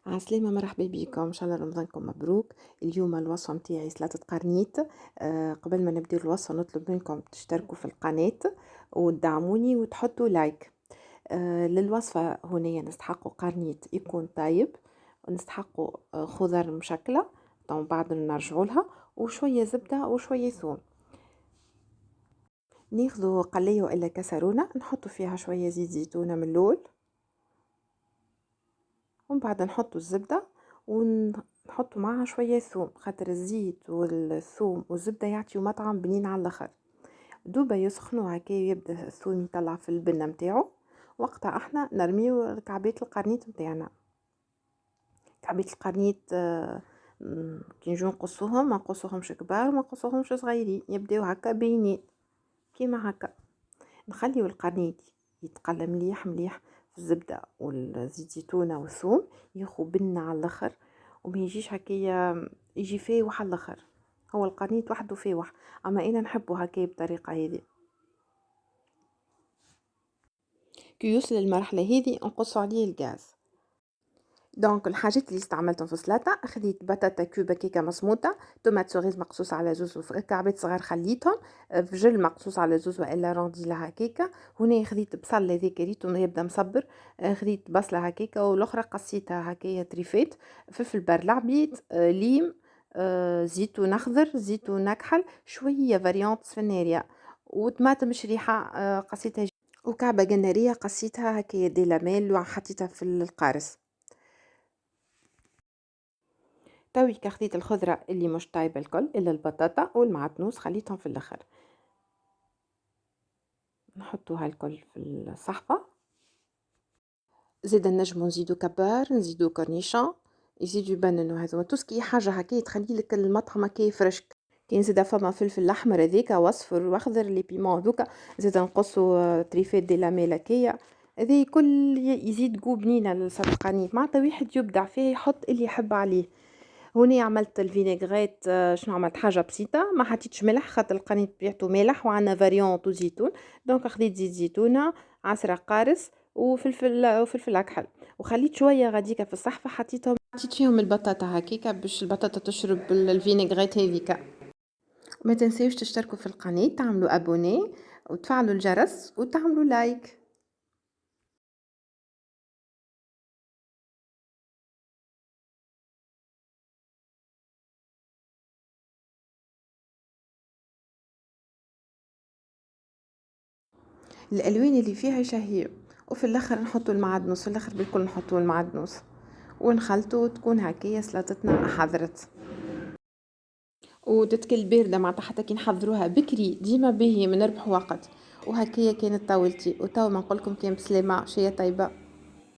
عسلامة، مرحبا بكم، إن شاء الله رمضانكم مبروك. اليوم الوصفة متاعي سلطة قرنيط. قبل ما نبدأ الوصفة نطلب منكم تشتركوا في القناة وتدعموني وتحطوا لايك. للوصفة هنا نستحقوا قرنيط يكون طيب، ونستحقوا خضر مشكلة طبعا بعد نرجعوا لها، وشوية زبدة وشوية ثوم. ناخذوا قلية إلا كسرونة نحطوا فيها شوية زيت زيتونة من الأول، ومن بعد نحطوا الزبدة ونحطوا معها شوية ثوم، خاطر الزيت والثوم والزبدة يعطيو مطعم بنين على الاخر. دوبا يسخنوا هكا يبدا الثوم يطلع في البنة متاعو، وقتها احنا نرميو كعبات القرنيط متاعنا. كعبات القرنيط كي نجو نقصوهم ما نقصوهمش كبار وما نقصوهمش صغيرين، يبداو هكا باينين كيما هكا. نخليو القرنيط يتقلى مليح مليح في الزبدة والزيت زيتونة والثوم، ياخو بنة على الاخر وما يجيش هكايا يجي فاوح على الاخر. هو القرنيط وحده فاوح، اما انا نحبه هكايا بطريقة هذه. كي يوصل المرحلة هذه نقص عليه الغاز. دونك الحاجات اللي استعملتهم في السلطة، خديت بطاطا كوبا كيكه مسموطه، طوماط سوريز مقصوص على زوز كعبات صغار خليتهم، فجل مقصوص على زوز والا رونديلا هكاكا. هنا خديت بصل هذاك ريتو يبدا مصبر، خديت بصله هكاكا والاخرى قصيتها هكايا طريفات، فلفل بار عبيد، ليم، زيتون اخضر، زيتون نكحل، شويه فاريانت سفناريا، وطماطم شريحه قصيتها، وكعبه جنريه قصيتها هكايا دي لاميل وحطيتها في القارص. تويك خديت الخضرة اللي مش طايبة الكل إلا البطاطا والمعدنوس خليتهم في الآخر، نحطوها الكل في الصحفة. زيد نجمو نزيدو كبار، نزيدو كورنيشون، يزيدو يبننو هذوما توسكي حاجة هكا تخلي لك المطعم هكا فرشك. كاين زيدا فما فلفل الأحمر هذاكا واصفر واخضر لي بيمون هذوكا، زيد نقصو طريفات دي لاميل هكايا. هذا كل يزيد جو بنينة للسلطة، معناتها واحد يبدع فيه يحط اللي يحب عليه. هوني عملت الفينيغريت، شنو عملت حاجه بسيطه، ما حطيتش ملح خاطر القرنيط بتاعته مالح وعندنا فاريونت وزيتون. دونك خديت زيت زيتونه، عصره قارص، وفلفل اكحل، وخليت شويه غاديكا في الصحفه حطيت فيهم البطاطا هكيكا باش البطاطا تشرب الفينيغريت هذيكا. ما تنسيوش تشتركوا في القناه، تعملوا ابوني وتفعلوا الجرس وتعملوا لايك. الالوان اللي فيها شهيه، وفي الاخر نحطوا المعدنوس، في الاخر بالكل نحطوا المعدنوس ونخلطوا، تكون هكايا سلطتنا حضرت. وتتكل باردة معناتها حتى كي نحضروها بكري ديما باهي ما نربحوا وقت. وهكايا كانت طاولتي، وتوا ما نقولكم كان بسلامة، شيء طيبة.